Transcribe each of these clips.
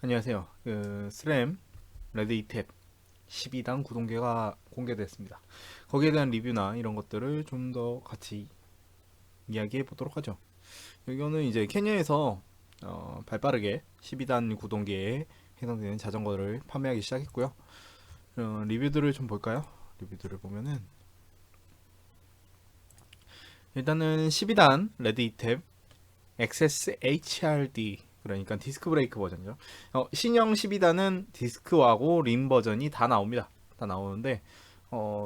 안녕하세요. 스램 레드 2탭 12단 구동계가 공개됐습니다. 거기에 대한 리뷰나 이런 것들을 좀 더 같이 이야기해 보도록 하죠. 이거는 이제 케냐에서 발빠르게 12단 구동계에 해당되는 자전거를 판매하기 시작했고요. 리뷰들을 좀 볼까요? 리뷰들을 보면은 일단은 12단 레드 2탭 XS HRD, 그러니까 디스크 브레이크 버전이죠. 신형 12단은 디스크하고 림 버전이 다 나옵니다. 다 나오는데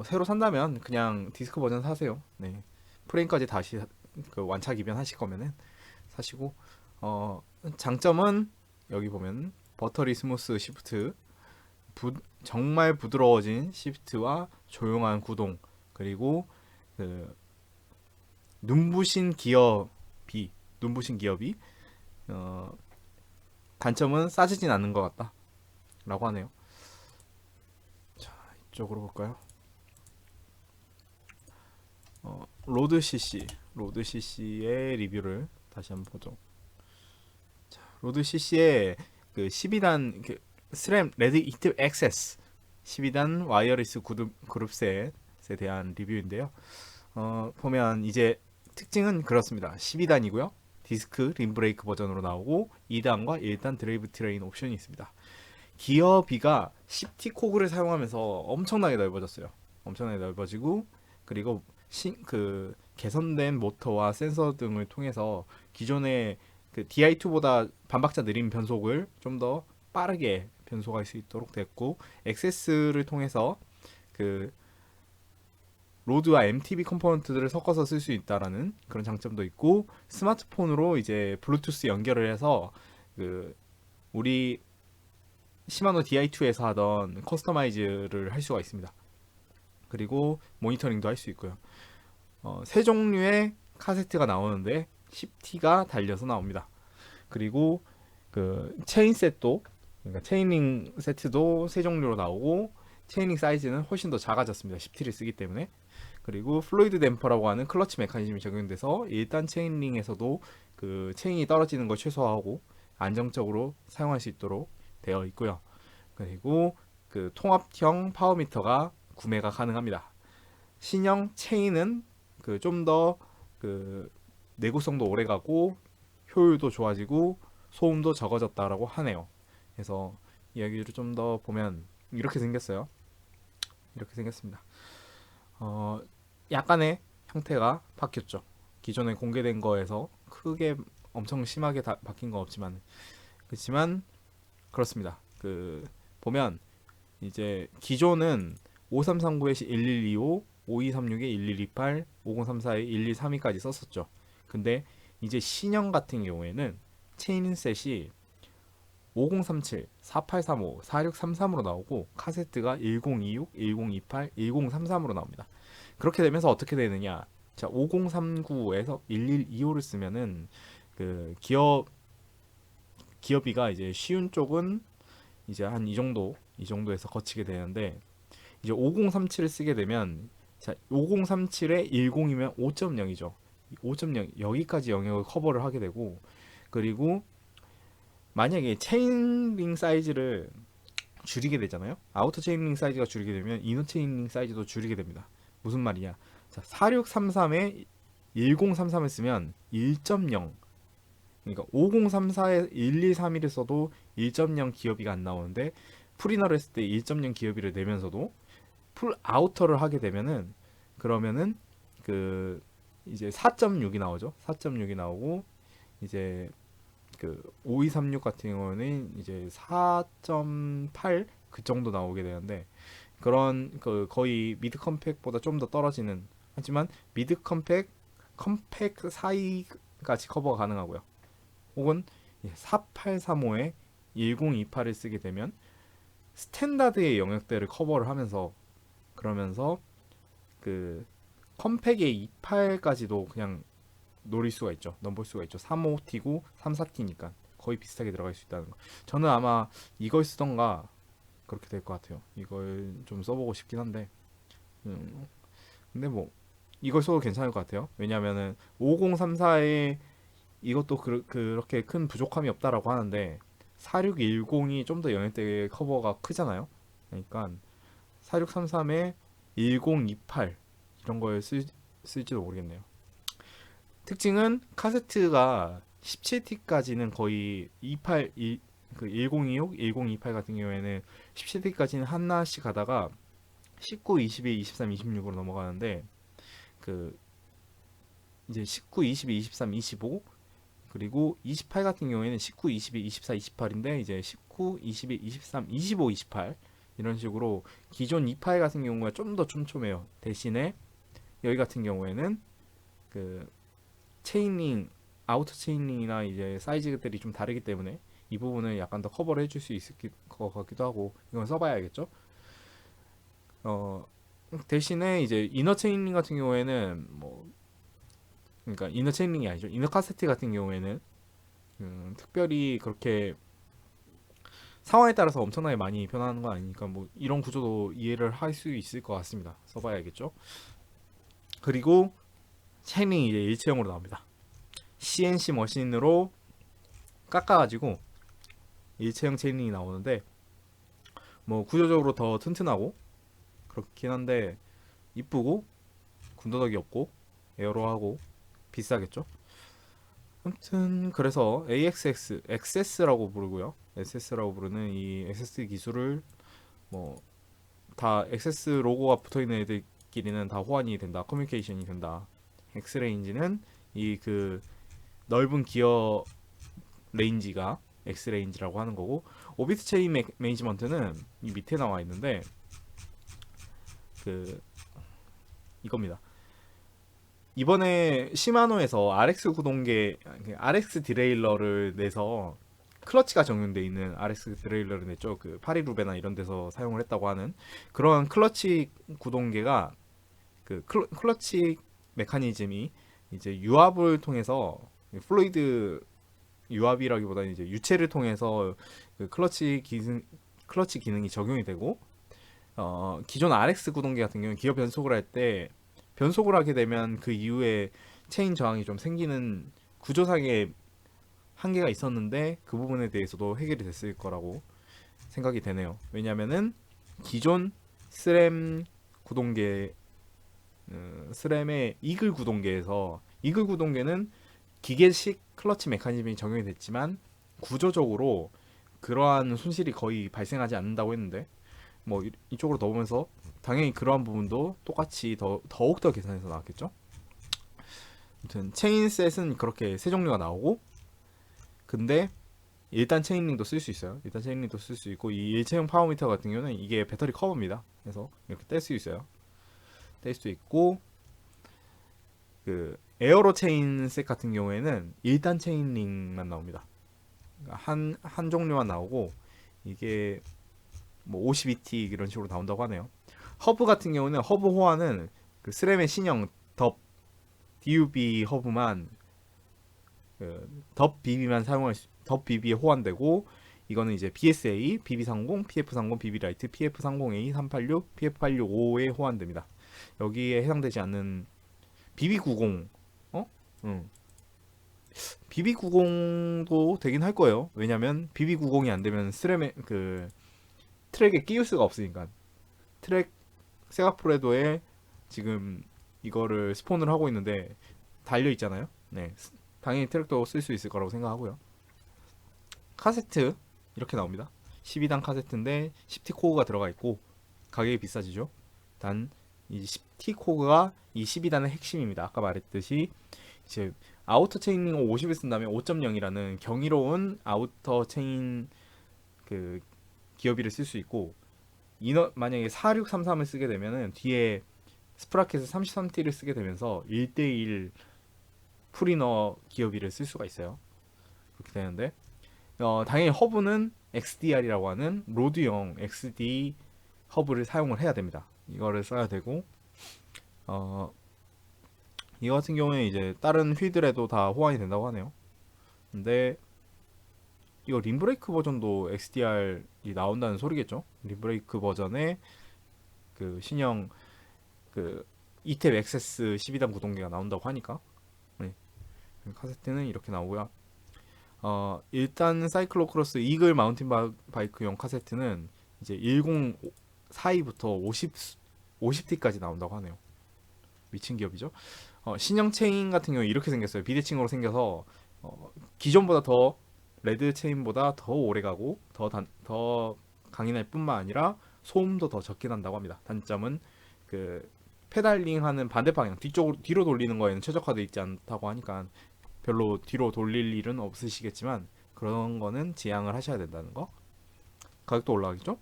새로 산다면 그냥 디스크 버전 사세요. 네. 프레임까지 다시 그 완차 기변하실 거면은 사시고, 어, 장점은 여기 보면 버터리 스무스 시프트, 정말 부드러워진 시프트와 조용한 구동, 그리고 그 눈부신 기어비, 눈부신 기어비. 어, 단점은 싸지진 않는 것 같다 라고 하네요. 이쪽으로 볼까요? 로드 CC, 로드 CC의 리뷰를 다시 한번 보죠. 로드 CC의 그 12단 그 스램 레드 이트 액세스 12단 와이어리스 그룹셋에 대한 리뷰인데요. 보면 이제 특징은 그렇습니다. 12단이고요. 디스크 림브레이크 버전으로 나오고 2단과 1단 드라이브 트레인 옵션이 있습니다. 기어비가 10T 코그를 사용하면서 엄청나게 넓어졌어요. 엄청나게 넓어지고, 그리고 그 개선된 모터와 센서 등을 통해서 기존의 그 DI2보다 반박자 느린 변속을 좀 더 빠르게 변속할 수 있도록 됐고, 액세스를 통해서 그 로드와 MTB 컴포넌트들을 섞어서 쓸 수 있다라는 그런 장점도 있고, 스마트폰으로 이제 블루투스 연결을 해서 그 우리 시마노 DI2에서 하던 커스터마이즈를 할 수가 있습니다. 그리고 모니터링도 할 수 있고요. 세 종류의 카세트가 나오는데 10T가 달려서 나옵니다. 그리고 그 체인셋도, 그러니까 체인링 세트도 세 종류로 나오고, 체인링 사이즈는 훨씬 더 작아졌습니다. 10T를 쓰기 때문에. 그리고 플루이드 댐퍼라고 하는 클러치 메커니즘이 적용돼서 일단 체인링에서도 그 체인이 떨어지는 걸 최소화하고 안정적으로 사용할 수 있도록 되어 있고요. 그리고 그 통합형 파워미터가 구매가 가능합니다. 신형 체인은 그 좀 더 그 내구성도 오래가고 효율도 좋아지고 소음도 적어졌다라고 하네요. 그래서 이야기를 좀 더 보면 이렇게 생겼어요. 이렇게 생겼습니다. 어, 약간의 형태가 바뀌었죠. 기존에 공개된 거에서 크게 엄청 심하게 바뀐 건 없지만, 그렇지만 그렇습니다. 그 보면 이제 기존은 5339-1125, 5236-1128, 5034-1132까지 썼었죠. 근데 이제 신형 같은 경우에는 체인셋이 5037, 4835, 4633으로 나오고 카세트가 1026, 1028, 1033으로 나옵니다. 그렇게 되면서 어떻게 되느냐? 자, 5039에서 1125를 쓰면은 그 기어비가 이제 쉬운 쪽은 이제 한 이 정도에서 거치게 되는데, 이제 5037을 쓰게 되면, 자, 5037에 10이면 5.0이죠. 5.0 여기까지 영역을 커버를 하게 되고, 그리고 만약에 체인링 사이즈를 줄이게 되잖아요. 아우터 체인링 사이즈가 줄이게 되면 이너 체인링 사이즈도 줄이게 됩니다. 무슨 말이냐? 자, 4633에 1033을 쓰면 1.0, 그러니까 5034에 1231을 써도 1.0 기어비가 안 나오는데, 풀이너를 했을 때 1.0 기어비를 내면서도 풀 아우터를 하게 되면은, 그러면은 그 이제 4.6이 나오죠. 4.6이 나오고, 이제 그 5236 같은 경우는 이제 4.8 그 정도 나오게 되는데, 그런 그 거의 미드 컴팩보다 좀 더 떨어지는, 하지만 미드 컴팩 사이까지 커버가 가능하고요. 혹은 4835에 1028을 쓰게 되면 스탠다드의 영역대를 커버를 하면서, 그러면서 그 컴팩의 28까지도 그냥 노릴 수가 있죠. 넘볼 수가 있죠. 35T고 34T니까 거의 비슷하게 들어갈 수 있다는 거. 저는 아마 이걸 쓰던가 그렇게 될 것 같아요. 이걸 좀 써보고 싶긴 한데, 근데 뭐 이걸 써도 괜찮을 것 같아요. 왜냐면은 5034에 이것도 그렇게 큰 부족함이 없다라고 하는데, 4610이 좀 더 연령대 커버가 크잖아요. 그러니까 4633에 1028 이런 걸 쓸지도 모르겠네요. 특징은 카세트가 17T까지는 거의 1026, 1028 같은 경우에는 17T까지는 하나씩 가다가 19, 21, 23, 26으로 넘어가는데 그 이제 19, 22, 23, 25 그리고 28 같은 경우에는 19, 22, 24, 28인데 이제 19, 22, 23, 25, 28 이런 식으로 기존 28 같은 경우가 좀 더 촘촘해요. 대신에 여기 같은 경우에는 그 체인링, 아우터 체인링이나 이제 사이즈들이 좀 다르기 때문에 이 부분을 약간 더 커버를 해줄 수 있을 것 같기도 하고 이건 써봐야겠죠. 어, 대신에 이제 이너 체인링 같은 경우에는 뭐 그러니까 이너 체인링이 아니죠. 이너 카세트 같은 경우에는 특별히 그렇게 상황에 따라서 엄청나게 많이 변하는 건 아니니까 뭐 이런 구조도 이해를 할 수 있을 것 같습니다. 써봐야겠죠. 그리고 체인링이 이제 일체형으로 나옵니다. CNC 머신으로 깎아가지고 일체형 체인링이 나오는데 뭐 구조적으로 더 튼튼하고 그렇긴 한데 이쁘고 군더더기 없고 에어로하고 비싸겠죠. 아무튼 그래서 AXX, XS라고 부르고요. SS라고 부르는 이 XS 기술을 뭐 다 XS 로고가 붙어있는 애들끼리는 다 호환이 된다, 커뮤니케이션이 된다. X레인지는 이 그 넓은 기어 레인지가 X레인지라고 하는 거고 오비트 체인 매니지먼트는 이 밑에 나와 있는데 그 이겁니다. 이번에 시마노에서 RX 구동계 RX 디레일러를 내서 클러치가 적용되어 있는 RX 디레일러를 냈죠. 그 파리루베나 이런 데서 사용을 했다고 하는 그런 클러치 구동계가 그 클러치 메커니즘이 이제 유압을 통해서 플루이드 유압이라기보다는 이제 유체를 통해서 그 클러치 기능이 적용이 되고 기존 RX 구동계 같은 경우는 기어 변속을 할 때 변속을 하게 되면 그 이후에 체인 저항이 좀 생기는 구조상의 한계가 있었는데 그 부분에 대해서도 해결이 됐을 거라고 생각이 되네요. 왜냐면은 기존 스램 구동계 스램의 이글 구동계에서 이글 구동계는 기계식 클러치 메커니즘이 적용이 됐지만 구조적으로 그러한 손실이 거의 발생하지 않는다고 했는데 뭐 이쪽으로 넘으면서 당연히 그러한 부분도 똑같이 더욱더 계산해서 나왔겠죠. 아무튼 체인셋은 그렇게 세 종류가 나오고 근데 일단 체인링도 쓸 수 있어요. 일단 체인링도 쓸 수 있고 이 일체형 파워미터 같은 경우는 이게 배터리 커버입니다. 그래서 이렇게 뗄 수 있어요. 뗄 수 있고 그 에어로 체인셋 같은 경우에는 일단 체인링만 나옵니다. 한 종류만 나오고 이게 뭐 52T 이런 식으로 나온다고 하네요. 허브 같은 경우는 허브 호환은 그 스램의 신형 덥 DUB 허브만 덥 BB만 사용할 덥 BB에 호환되고 이거는 이제 BSA, BB30, PF30, BB라이트, PF30A, 386, PF865에 호환됩니다. 여기에 해당되지 않는 BB90 응. BB90도 되긴 할 거예요. 왜냐면 BB90이 안 되면 스램에 그 트랙에 끼울 수가 없으니까 트랙 세가프레도에 지금 이거를 스폰을 하고 있는데 달려 있잖아요. 네, 당연히 트랙도 쓸 수 있을 거라고 생각하고요. 카세트 이렇게 나옵니다. 12단 카세트인데 10T 코어가 들어가 있고 가격이 비싸지죠. 단 이 10T 코어가 이 12단의 핵심입니다. 아까 말했듯이 이제 아우터 체인링 50을 쓴다면 5.0이라는 경이로운 아우터 체인 그 기어비를 쓸 수 있고 만약에 4633을 쓰게 되면은 뒤에 스프라켓을 33T를 쓰게 되면서 1대1 풀이너 기어비를 쓸 수가 있어요. 그렇게 되는데 당연히 허브는 XDR이라고 하는 로드형 XD 허브를 사용을 해야 됩니다. 이거를 써야 되고 이 같은 경우에 이제 다른 휠들에도 다 호환이 된다고 하네요. 근데 이거 림브레이크 버전도 XDR이 나온다는 소리겠죠? 림브레이크 버전에 그 신형 그 이탭 액세스 12단 구동계가 나온다고 하니까 네. 카세트는 이렇게 나오고요. 일단 사이클로크로스 이글 마운틴 바이크용 카세트는 이제 1042부터 50T까지 나온다고 하네요. 미친 기업이죠. 신형 체인 같은 경우에 이렇게 생겼어요. 비대칭으로 생겨서 기존보다 더 레드 체인보다 더 오래 가고 더 강인할 뿐만 아니라 소음도 더 적게 난다고 합니다. 단점은 그 페달링하는 반대 방향 뒤로 돌리는 거에는 최적화되어 있지 않다고 하니까 별로 뒤로 돌릴 일은 없으시겠지만 그런 거는 지양을 하셔야 된다는 거. 가격도 올라가겠죠?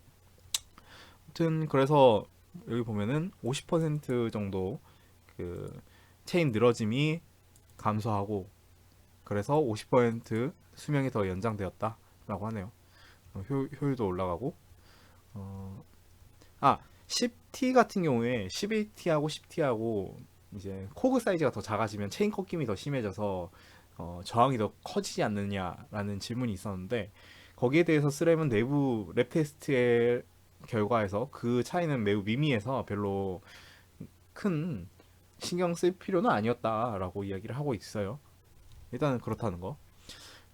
아무튼 그래서 여기 보면은 50% 정도 그 체인 늘어짐이 감소하고 그래서 50% 수명이 더 연장되었다라고 하네요. 효율도 올라가고 어, 10T 같은 경우에 11T하고 10T하고 이제 코그 사이즈가 더 작아지면 체인 꺾임이 더 심해져서 저항이 더 커지지 않느냐라는 질문이 있었는데 거기에 대해서 스램은 내부 랩 테스트의 결과에서 그 차이는 매우 미미해서 별로 큰 신경 쓸 필요는 아니었다라고 이야기를 하고 있어요. 일단은 그렇다는 거.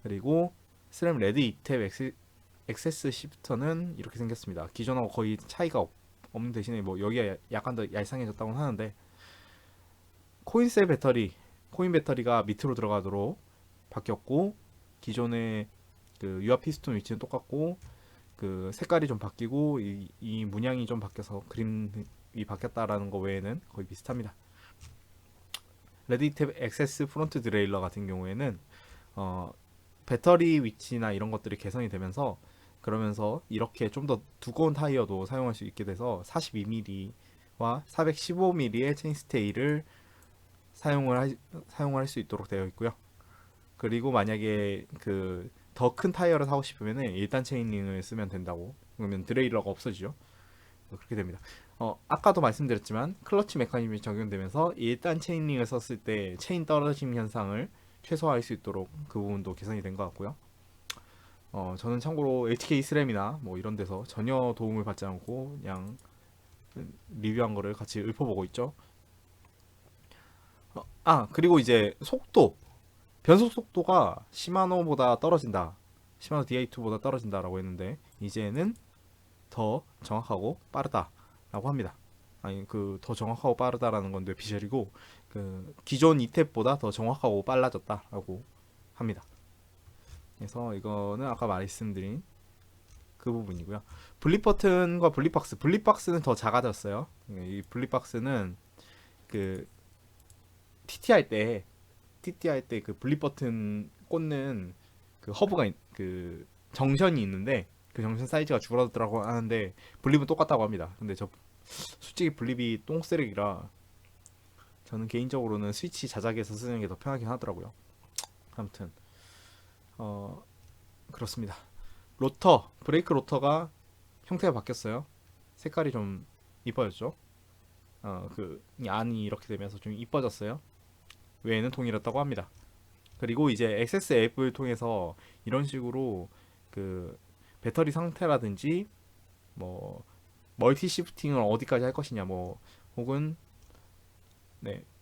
그리고 스램 레드 이탭 엑세스 시프터는 이렇게 생겼습니다. 기존하고 거의 차이가 없는 대신에 뭐 여기가 약간 더 얄쌍해졌다고 하는데 코인 배터리가 밑으로 들어가도록 바뀌었고 기존의 그 유압 피스톤 위치는 똑같고 그 색깔이 좀 바뀌고 이 문양이 좀 바뀌어서 그림이 바뀌었다라는 거 외에는 거의 비슷합니다. 레드이탭 액세스 프론트 드레일러 같은 경우에는 배터리 위치나 이런 것들이 개선이 되면서 그러면서 이렇게 좀 더 두꺼운 타이어도 사용할 수 있게 돼서 42mm와 415mm의 체인 스테이를 사용을 할 수 있도록 되어 있고요. 그리고 만약에 그 더 큰 타이어를 사고 싶으면 1단 체인링을 쓰면 된다고. 그러면 드레일러가 없어지죠. 그렇게 됩니다. 아까도 말씀드렸지만 클러치 메커니즘이 적용되면서 1단 체인링을 썼을 때 체인 떨어짐 현상을 최소화할 수 있도록 그 부분도 개선이 된 것 같고요. 저는 참고로 LTK 스램이나 뭐 이런 데서 전혀 도움을 받지 않고 그냥 리뷰한 거를 같이 읊어보고 있죠. 그리고 이제 변속 속도가 시마노보다 떨어진다. 시마노 DI2보다 떨어진다라고 했는데 이제는 더 정확하고 빠르다라고 합니다. 아니 그 더 정확하고 빠르다라는 건 뇌피셜이고 그 기존 이탭보다 더 정확하고 빨라졌다라고 합니다. 그래서 이거는 아까 말씀드린 그 부분이고요. 분리 버튼과 분리박스는 더 작아졌어요. 이 분리박스는 그 TT 할 때 그 분리 버튼 꽂는 그 허브가 그 정션이 있는데 그 정션 사이즈가 줄어들더라고 하는데 분립은 똑같다고 합니다. 근데 저 솔직히 분립이 똥쓰레기라 저는 개인적으로는 스위치 자작에서 쓰는 게 더 편하긴 하더라고요. 아무튼 그렇습니다. 브레이크 로터가 형태가 바뀌었어요. 색깔이 좀 이뻐졌죠. 그 안이 이렇게 되면서 좀 이뻐졌어요. 외에는 동일했다고 합니다. 그리고 이제 액세스 앱을 통해서 이런 식으로 그 배터리 상태라든지 뭐 멀티 시프팅을 어디까지 할 것이냐 뭐 혹은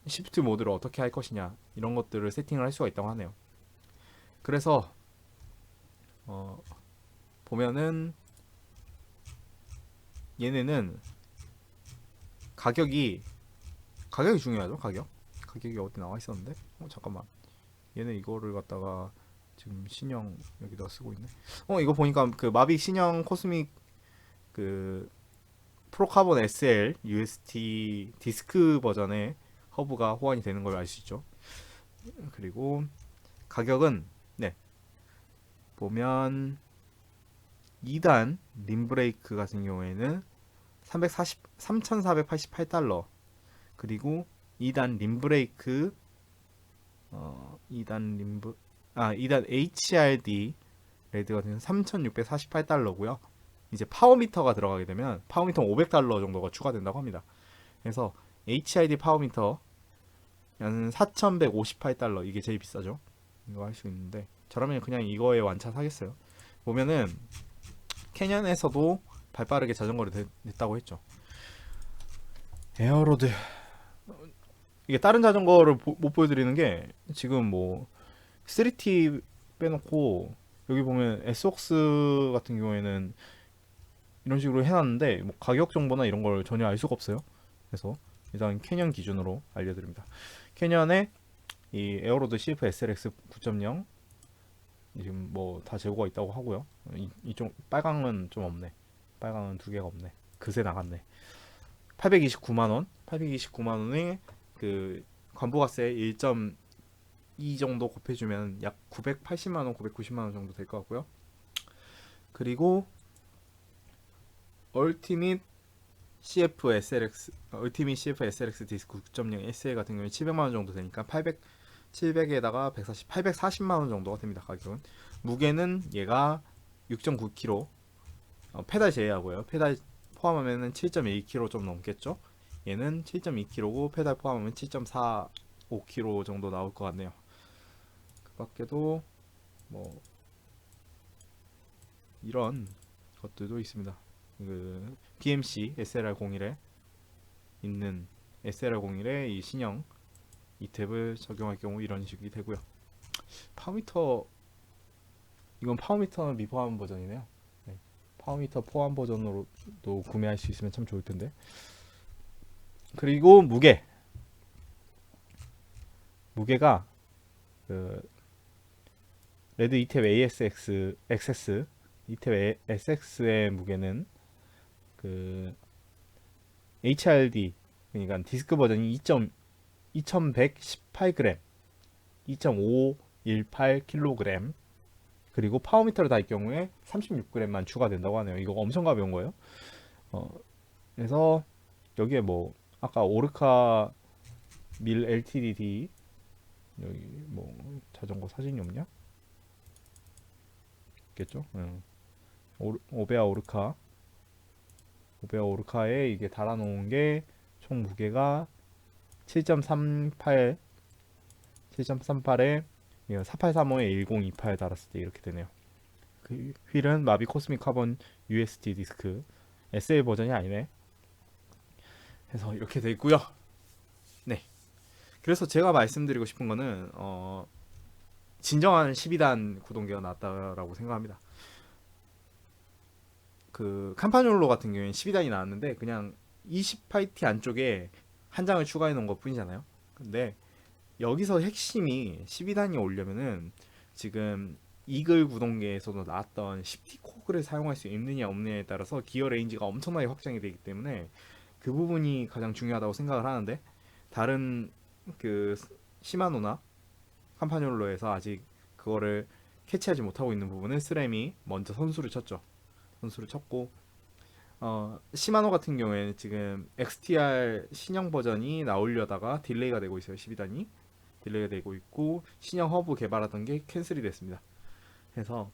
시프트 모드를 어떻게 할 것이냐 이런 것들을 세팅을 할 수가 있다고 하네요. 그래서 보면은 얘네는 가격이 중요하죠. 가격이 어디 나와 있었는데 잠깐만 얘는 이거를 갖다가 지금 신형 여기다 쓰고 있네. 이거 보니까 그 마빅 신형 코스믹 그 프로카본 SL UST 디스크 버전의 허브가 호환이 되는 걸 알 수 있죠. 그리고 가격은 보면 2단 림브레이크 같은 경우에는 3,488달러 그리고 2단 림브레이크 2단 HRD 레드 같은 경우는 3,648달러고요. 이제 파워미터가 들어가게 되면 파워미터는 500달러 정도가 추가된다고 합니다. 그래서 HID 파워미터는 4,158달러 이게 제일 비싸죠. 이거 할 수 있는데 저라면 그냥 이거에 완차 사겠어요. 보면은 캐년에서도 발빠르게 자전거를 냈다고 했죠. 에어로드 이게 다른 자전거를 못 보여드리는 게 지금 뭐 3T 빼놓고 여기 보면 SOX 같은 경우에는 이런 식으로 해놨는데 뭐 가격 정보나 이런 걸 전혀 알 수가 없어요. 그래서 일단 캐년 기준으로 알려드립니다. 캐년의 이 에어로드 CF SLX 9.0 지금 뭐 다 재고가 있다고 하고요. 이쪽 빨강은 좀 없네. 빨강은 두 개가 없네. 그새 나갔네. 829만 원. 829만 원에 그 관부가세 1.2 정도 곱해주면 약 980만 원, 990만 원 정도 될 것 같고요. 그리고 얼티밋 CF SLX, 얼티밋 CF SLX 디스크 9.0 SL 같은 경우에 700만 원 정도 되니까 700에다가 140, 840만 원 정도가 됩니다. 가격은. 무게는 얘가 6.9kg. 페달 제외하고요. 페달 포함하면은 7.1kg 좀 넘겠죠. 얘는 7.2kg고 페달 포함하면 7.45kg 정도 나올 것 같네요. 그 밖에도 뭐 이런 것들도 있습니다. 그 BMC SLR01에 있는 SLR01의 이 신형 이 탭을 적용할 경우 이런 식이 되고요. 파워미터, 이건 파워미터는 미포함 버전이네요. 네. 파워미터 포함 버전으로도 구매할 수 있으면 참 좋을 텐데. 그리고 무게가 그 레드 이탭 ASX XS 이탭 SX의 무게는 그 HRD, 그러니까 디스크 버전이 2118g, 2.518kg, 그리고 파워미터를 달을 경우에 36g만 추가된다고 하네요. 이거 엄청 가벼운 거예요. 그래서 여기에 뭐 아까 오르카 밀 LTD, 여기 뭐 자전거 사진이 없냐? 있겠죠? 오베아 오르카에 이게 달아놓은 게 총 무게가 7.38에 4835에 1028 달았을 때 이렇게 되네요. 그 휠은 마비 코스믹 카본 UST 디스크 SL 버전이 아니네. 해서 이렇게 돼 있고요. 네. 그래서 제가 말씀드리고 싶은 거는 진정한 12단 구동계가 나왔다라고 생각합니다. 그 캄파뇰로 같은 경우에는 12단이 나왔는데 그냥 28T 안쪽에 한 장을 추가해 놓은 것 뿐이잖아요. 근데 여기서 핵심이 12단이 오려면은 지금 이글 구동계에서도 나왔던 10T 코그를 사용할 수 있느냐 없느냐에 따라서 기어 레인지가 엄청나게 확장이 되기 때문에 그 부분이 가장 중요하다고 생각을 하는데, 다른 그 시마노나 캄파뇰로에서 아직 그거를 캐치하지 못하고 있는 부분은 스램이 먼저 선수를 쳤죠. 선수를 쳤고 시마노 같은 경우에는 지금 XTR 신형 버전이 나오려다가 딜레이가 되고 있어요. 12단이 딜레이가 되고 있고 신형 허브 개발하던 게 캔슬이 됐습니다. 그래서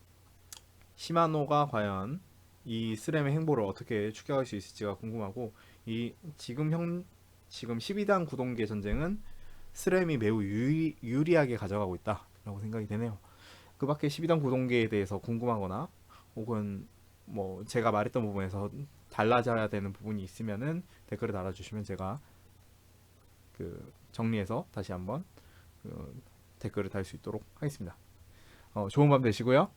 시마노가 과연 이 스램의 행보를 어떻게 추격할 수 있을지가 궁금하고, 이 지금 12단 구동계 전쟁은 스램이 매우 유리하게 가져가고 있다라고 생각이 되네요. 그 밖에 12단 구동계에 대해서 궁금하거나 혹은 뭐 제가 말했던 부분에서 달라져야 되는 부분이 있으면은 댓글을 달아주시면 제가 그 정리해서 다시 한번 댓글을 달 수 있도록 하겠습니다. 좋은 밤 되시고요.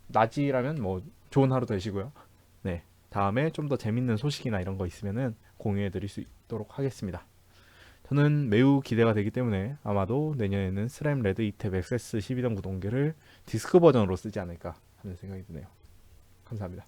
낮이라면 뭐 좋은 하루 되시고요. 네, 다음에 좀 더 재밌는 소식이나 이런 거 있으면은 공유해 드릴 수 있도록 하겠습니다. 저는 매우 기대가 되기 때문에 아마도 내년에는 스램 레드 이탭 XS 12단 구동계를 디스크 버전으로 쓰지 않을까 하는 생각이 드네요. 감사합니다.